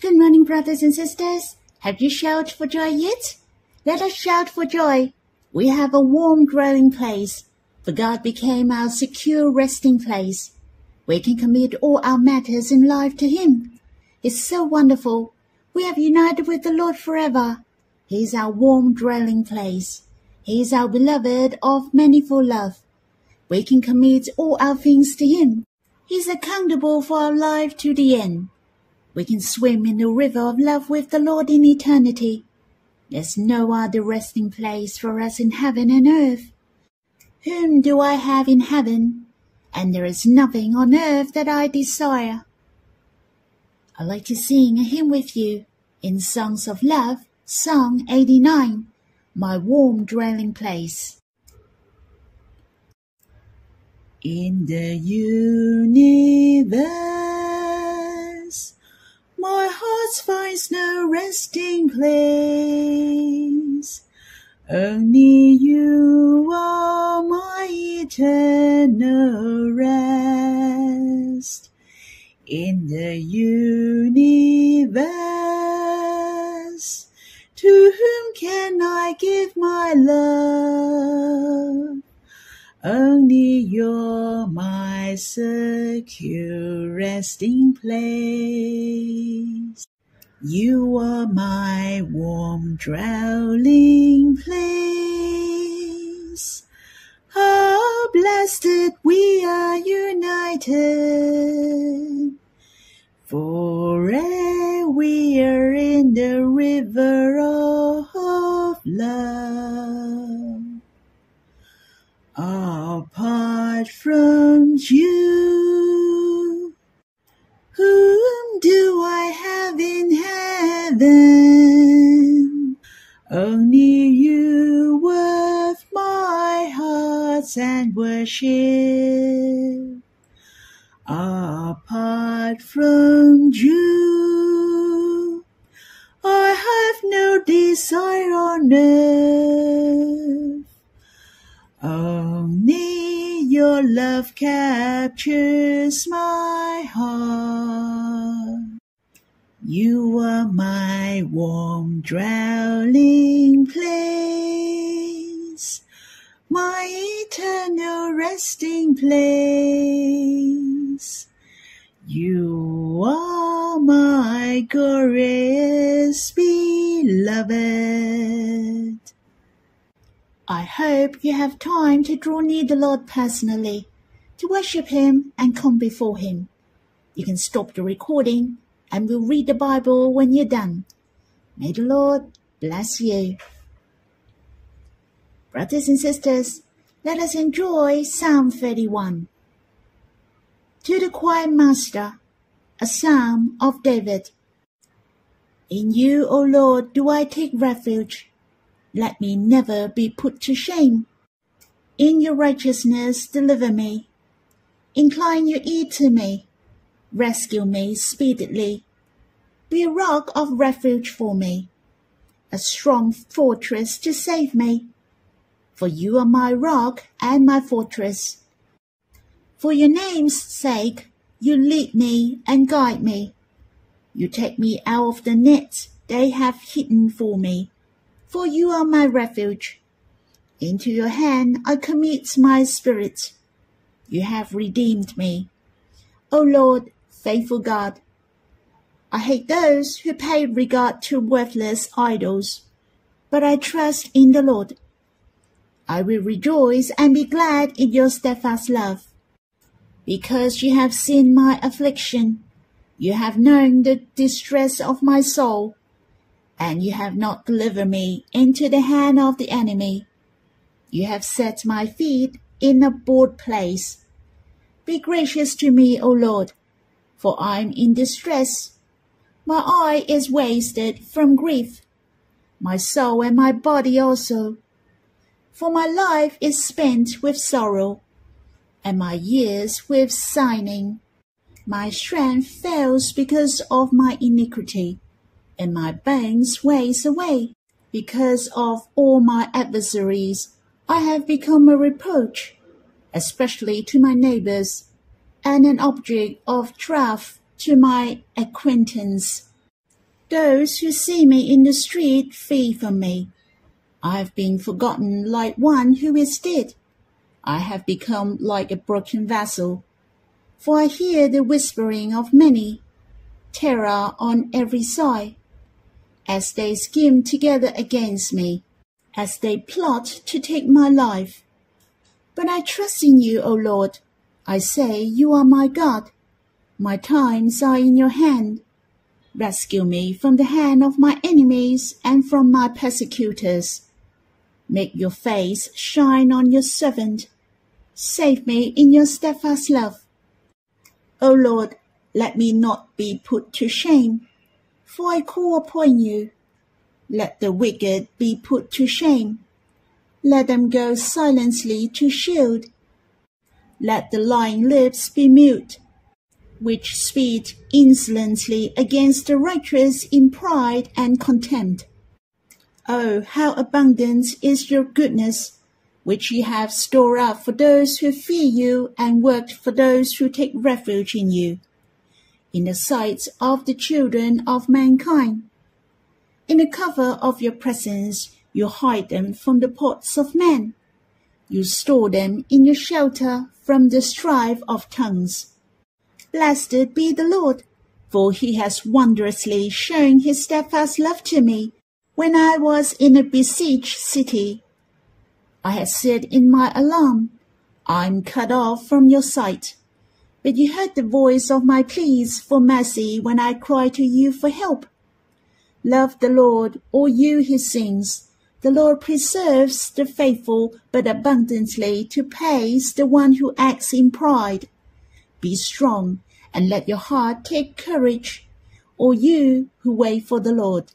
Good morning, brothers and sisters. Have you shouted for joy yet? Let us shout for joy. We have a warm dwelling place, for God became our secure resting place. We can commit all our matters in life to Him. It's so wonderful. We have united with the Lord forever. He is our warm dwelling place. He is our beloved of manifold love. We can commit all our things to Him. He is accountable for our life to the end. We can swim in the river of love with the Lord in eternity. There's no other resting place for us in heaven and earth. Whom do I have in heaven? And there is nothing on earth that I desire. I'd like to sing a hymn with you in Songs of Love, Song 89, My Warm Dwelling Place. In the universe, my heart finds no resting place. Only you are my eternal rest. In the universe, to whom can I give my love? Only you're my secure resting place. You are my warm dwelling place. How blessed we are united. Fore'er we are in the river of love. Apart from you, whom do I have in heaven? Only you worth my hearts and worship. Apart from you, I have no desire on earth. Only your love captures my heart. You are my warm dwelling place, my eternal resting place. You are my glorious beloved. I hope you have time to draw near the Lord personally, to worship Him and come before Him. You can stop the recording and we'll read the Bible when you're done. May the Lord bless you. Brothers and sisters, let us enjoy Psalm 31. To the choirmaster, a psalm of David. In you, O Lord, do I take refuge. Let me never be put to shame. In your righteousness deliver me. Incline your ear to me. Rescue me speedily. Be a rock of refuge for me, a strong fortress to save me. For you are my rock and my fortress. For your name's sake, you lead me and guide me. You take me out of the net they have hidden for me. For you are my refuge. Into your hand I commit my spirit. You have redeemed me. O Lord, faithful God, I hate those who pay regard to worthless idols, but I trust in the Lord. I will rejoice and be glad in your steadfast love. Because you have seen my affliction, you have known the distress of my soul, and you have not delivered me into the hand of the enemy. You have set my feet in a broad place. Be gracious to me, O Lord, for I am in distress. My eye is wasted from grief, my soul and my body also. For my life is spent with sorrow, and my years with sighing. My strength fails because of my iniquity, and my bones waste away. Because of all my adversaries, I have become a reproach, especially to my neighbors, and an object of wrath to my acquaintance. Those who see me in the street flee from me. I have been forgotten like one who is dead. I have become like a broken vessel. For I hear the whispering of many, terror on every side, as they scheme together against me, as they plot to take my life. But I trust in you, O Lord. I say, you are my God. My times are in your hand. Rescue me from the hand of my enemies and from my persecutors. Make your face shine on your servant. Save me in your steadfast love. O Lord, let me not be put to shame, for I call upon you. Let the wicked be put to shame. Let them go silently to shield. Let the lying lips be mute, which speak insolently against the righteous in pride and contempt. Oh, how abundant is your goodness, which you have stored up for those who fear you and worked for those who take refuge in you, in the sight of the children of mankind. In the cover of your presence, you hide them from the plots of men. You store them in your shelter from the strife of tongues. Blessed be the Lord, for he has wondrously shown his steadfast love to me when I was in a besieged city. I had said in my alarm, I am cut off from your sight. But you heard the voice of my pleas for mercy when I cried to you for help. Love the Lord, all you his saints. The Lord preserves the faithful, but abundantly to praise the one who acts in pride. Be strong, and let your heart take courage, all you who wait for the Lord.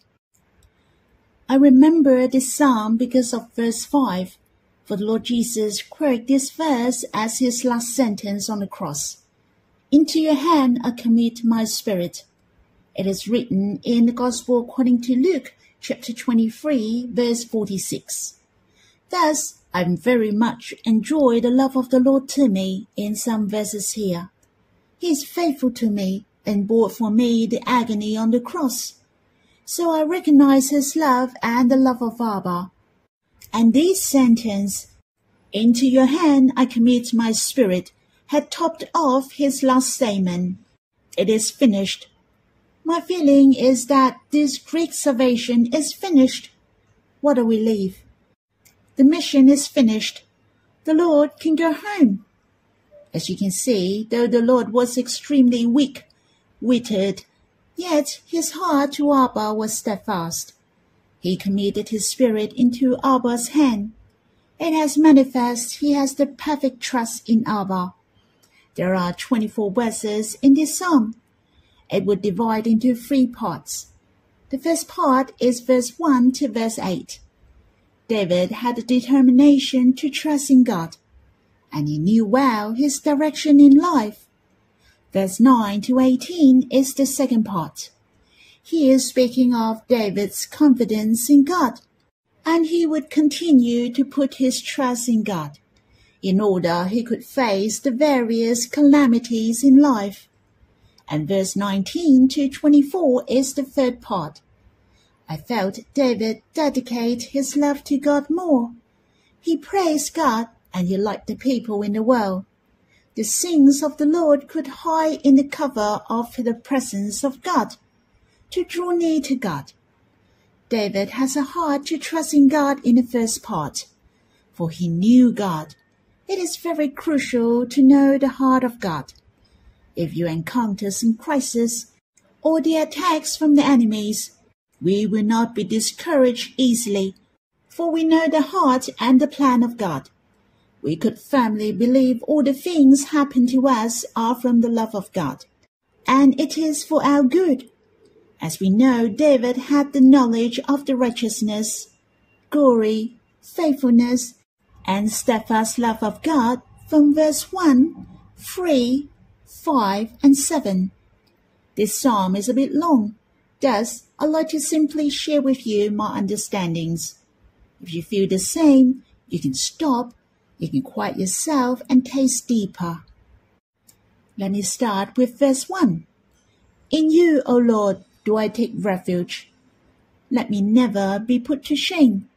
I remember this psalm because of verse 5, for the Lord Jesus quoted this verse as his last sentence on the cross. Into your hand I commit my spirit. It is written in the Gospel according to Luke, chapter 23, verse 46. Thus, I very much enjoy the love of the Lord to me in some verses here. He is faithful to me and bore for me the agony on the cross. So I recognize his love and the love of Abba. And this sentence, into your hand I commit my spirit, had topped off his last statement. It is finished. My feeling is that this great salvation is finished. What a relief. The mission is finished. The Lord can go home. As you can see, though the Lord was extremely weak-witted, yet his heart to Abba was steadfast. He committed his spirit into Abba's hand. It has manifest he has the perfect trust in Abba. There are 24 verses in this psalm. It would divide into 3 parts. The first part is verse 1 to verse 8. David had the determination to trust in God, and he knew well his direction in life. Verse 9 to 18 is the second part. He is speaking of David's confidence in God, and he would continue to put his trust in God in order he could face the various calamities in life. And verse 19 to 24 is the third part. I felt David dedicate his love to God more. He praised God and he liked the people in the world. The sins of the Lord could hide in the cover of the presence of God, to draw near to God. David has a heart to trust in God in the first part, for he knew God. It is very crucial to know the heart of God. If you encounter some crisis or the attacks from the enemies, we will not be discouraged easily, for we know the heart and the plan of God. We could firmly believe all the things happen to us are from the love of God, and it is for our good. As we know, David had the knowledge of the righteousness, glory, faithfulness, and steadfast love of God from verse 1, 3, 5, and 7. This psalm is a bit long. Thus, I'd like to simply share with you my understandings. If you feel the same, you can stop, you can quiet yourself and taste deeper. Let me start with verse 1. In you, O Lord, do I take refuge. Let me never be put to shame.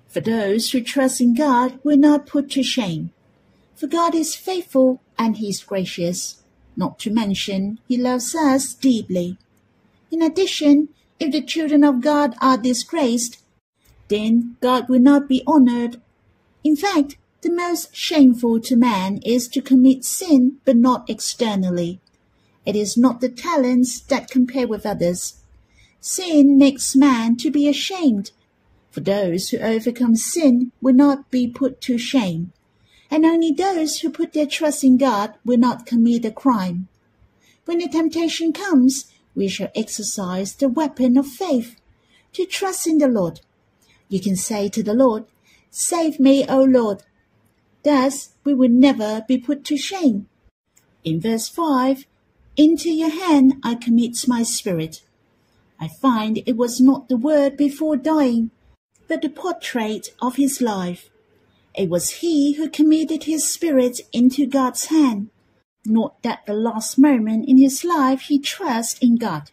For those who trust in God will not put to shame. For God is faithful and He is gracious, not to mention He loves us deeply. In addition, if the children of God are disgraced, then God will not be honored. In fact, the most shameful to man is to commit sin, but not externally. It is not the talents that compare with others. Sin makes man to be ashamed. For those who overcome sin will not be put to shame, and only those who put their trust in God will not commit a crime. When the temptation comes, we shall exercise the weapon of faith to trust in the Lord. You can say to the Lord, "Save me, O Lord." Thus, we will never be put to shame. In verse 5, "Into your hand I commit my spirit." I find it was not the word before dying, but the portrait of his life. It was he who committed his spirit into God's hand, not that the last moment in his life he trusted in God,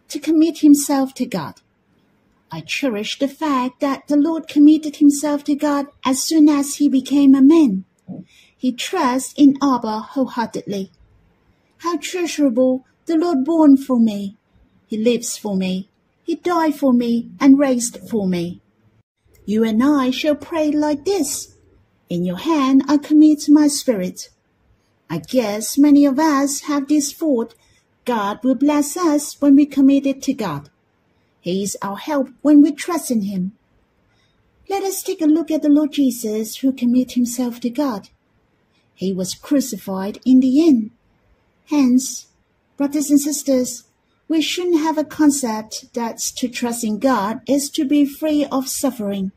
to commit himself to God. I cherish the fact that the Lord committed himself to God as soon as he became a man. He trusts in Abba wholeheartedly. How treasurable the Lord born for me. He lives for me. He died for me and raised for me. You and I shall pray like this. In your hand I commit my spirit. I guess many of us have this thought. God will bless us when we commit it to God. He is our help when we trust in Him. Let us take a look at the Lord Jesus who committed himself to God. He was crucified in the end. Hence, brothers and sisters, we shouldn't have a concept that to trust in God is to be free of suffering.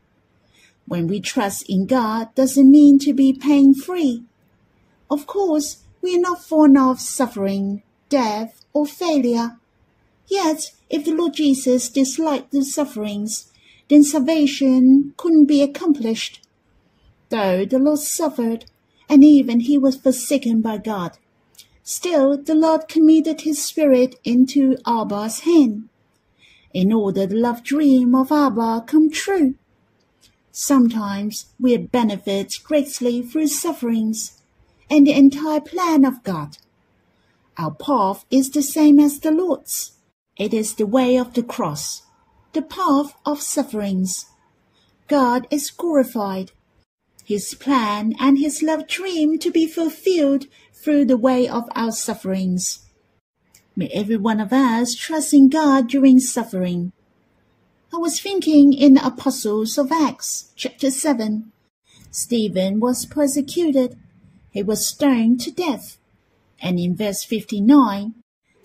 When we trust in God doesn't mean to be pain-free. Of course, we are not fond of suffering, death, or failure. Yet, if the Lord Jesus disliked the sufferings, then salvation couldn't be accomplished. Though the Lord suffered, and even he was forsaken by God, still the Lord committed his spirit into Abba's hand, in order the love dream of Abba come true. Sometimes we benefit greatly through sufferings and the entire plan of God. Our path is the same as the Lord's. It is the way of the cross, the path of sufferings. God is glorified, His plan and His love dream to be fulfilled through the way of our sufferings. May every one of us trust in God during suffering. I was thinking in the Apostles of Acts, chapter 7. Stephen was persecuted. He was stoned to death. And in verse 59,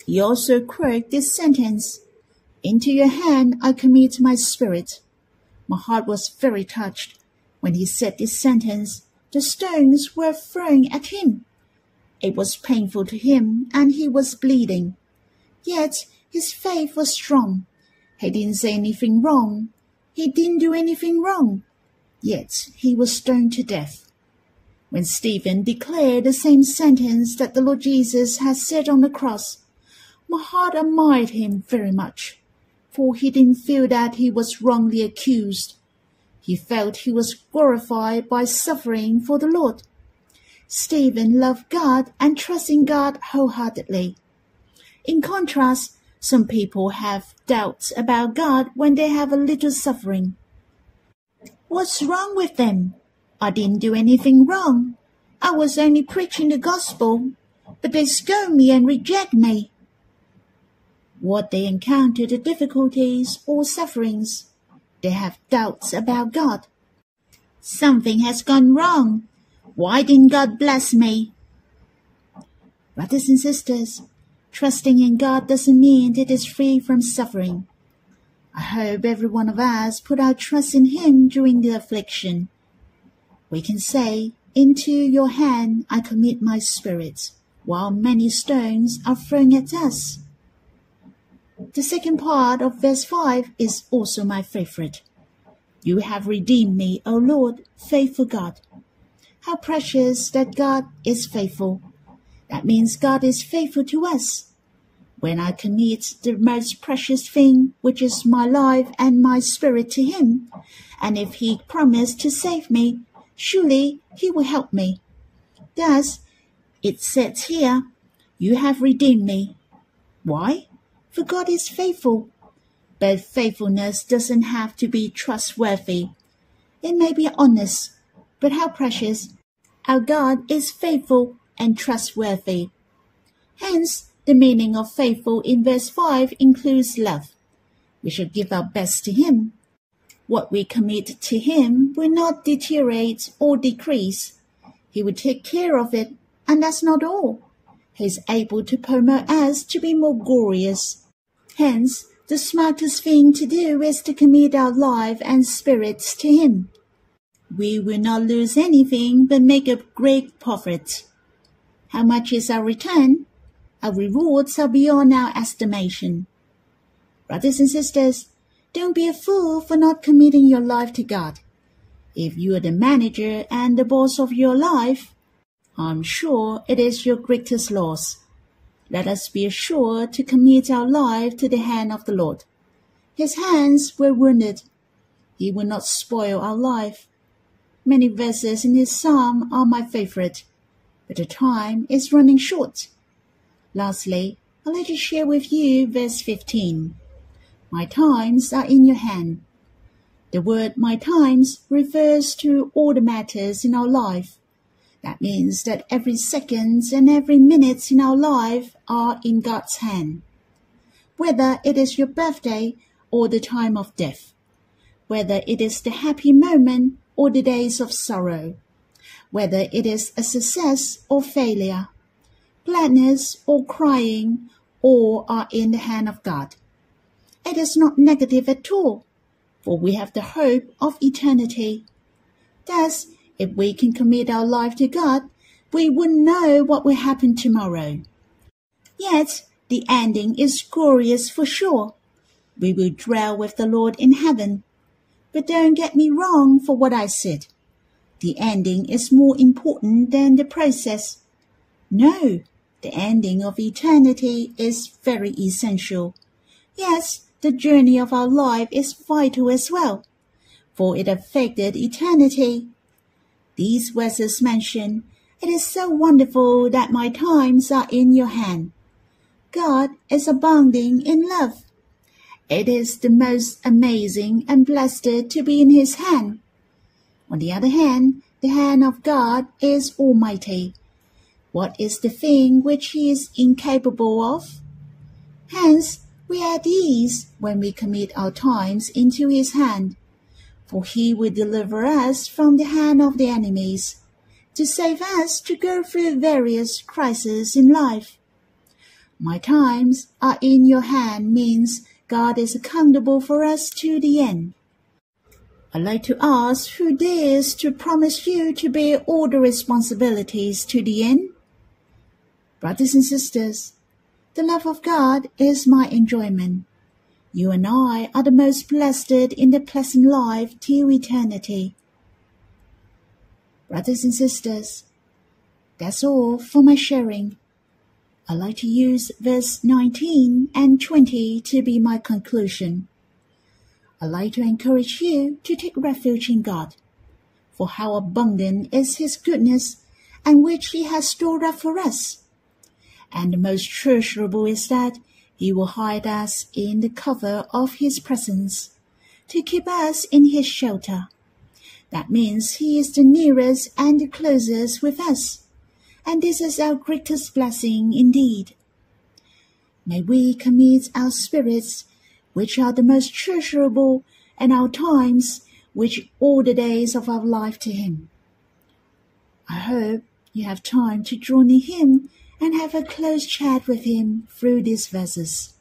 he also quoted this sentence, "Into your hand I commit my spirit." My heart was very touched. When he said this sentence, the stones were thrown at him. It was painful to him, and he was bleeding. Yet his faith was strong. He didn't say anything wrong. He didn't do anything wrong. Yet he was stoned to death. When Stephen declared the same sentence that the Lord Jesus had said on the cross, my heart admired him very much, for he didn't feel that he was wrongly accused. He felt he was glorified by suffering for the Lord. Stephen loved God and trusted in God wholeheartedly. In contrast, some people have doubts about God when they have a little suffering. What's wrong with them? I didn't do anything wrong. I was only preaching the gospel, but they scorn me and reject me. What they encounter the difficulties or sufferings, they have doubts about God. Something has gone wrong. Why didn't God bless me? Brothers and sisters, trusting in God doesn't mean it is free from suffering. I hope every one of us put our trust in Him during the affliction. We can say, "Into your hand I commit my spirit," while many stones are thrown at us. The second part of verse 5 is also my favorite. "You have redeemed me, O Lord, faithful God." How precious that God is faithful. That means God is faithful to us. When I commit the most precious thing, which is my life and my spirit, to him, and if he promised to save me, surely he will help me. Thus, it says here, you have redeemed me. Why? For God is faithful. But faithfulness doesn't have to be trustworthy. It may be honest, but how precious. Our God is faithful and trustworthy. Hence, the meaning of faithful in verse 5 includes love. We should give our best to him. What we commit to him will not deteriorate or decrease. He will take care of it, and that's not all. He is able to promote us to be more glorious. Hence, the smartest thing to do is to commit our life and spirits to him. We will not lose anything but make a great profit. How much is our return? Our rewards are beyond our estimation. Brothers and sisters, don't be a fool for not committing your life to God. If you are the manager and the boss of your life, I'm sure it is your greatest loss. Let us be assured to commit our life to the hand of the Lord. His hands were wounded. He will not spoil our life. Many verses in his psalm are my favorite, but the time is running short. Lastly, I'd like to share with you verse 15. My times are in your hand. The word my times refers to all the matters in our life. That means that every second and every minute in our life are in God's hand. Whether it is your birthday or the time of death, whether it is the happy moment or the days of sorrow, whether it is a success or failure, gladness or crying, all are in the hand of God. It is not negative at all, for we have the hope of eternity. Thus, if we can commit our life to God, we wouldn't know what will happen tomorrow. Yet, the ending is glorious for sure. We will dwell with the Lord in heaven. But don't get me wrong for what I said. The ending is more important than the process. No, the ending of eternity is very essential. Yes, the journey of our life is vital as well, for it affected eternity. These verses mention, it is so wonderful that my times are in your hand. God is abounding in love. It is the most amazing and blessed to be in his hand. On the other hand, the hand of God is almighty. What is the thing which he is incapable of? Hence, we are at ease when we commit our times into his hand, for he will deliver us from the hand of the enemies, to save us to go through various crises in life. My times are in your hand means God is accountable for us to the end. I'd like to ask who dares to promise you to bear all the responsibilities to the end? Brothers and sisters, the love of God is my enjoyment. You and I are the most blessed in the pleasant life till eternity. Brothers and sisters, that's all for my sharing. I'd like to use verse 19 and 20 to be my conclusion. I'd like to encourage you to take refuge in God, for how abundant is his goodness and which he has stored up for us. And the most treasurable is that he will hide us in the cover of his presence, to keep us in his shelter. That means he is the nearest and the closest with us. And this is our greatest blessing indeed. May we commit our spirits, which are the most treasurable, and our times, which all the days of our life, to him. I hope you have time to draw near him and have a close chat with him through these verses.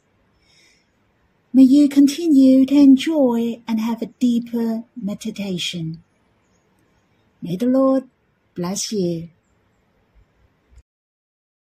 May you continue to enjoy and have a deeper meditation. May the Lord bless you.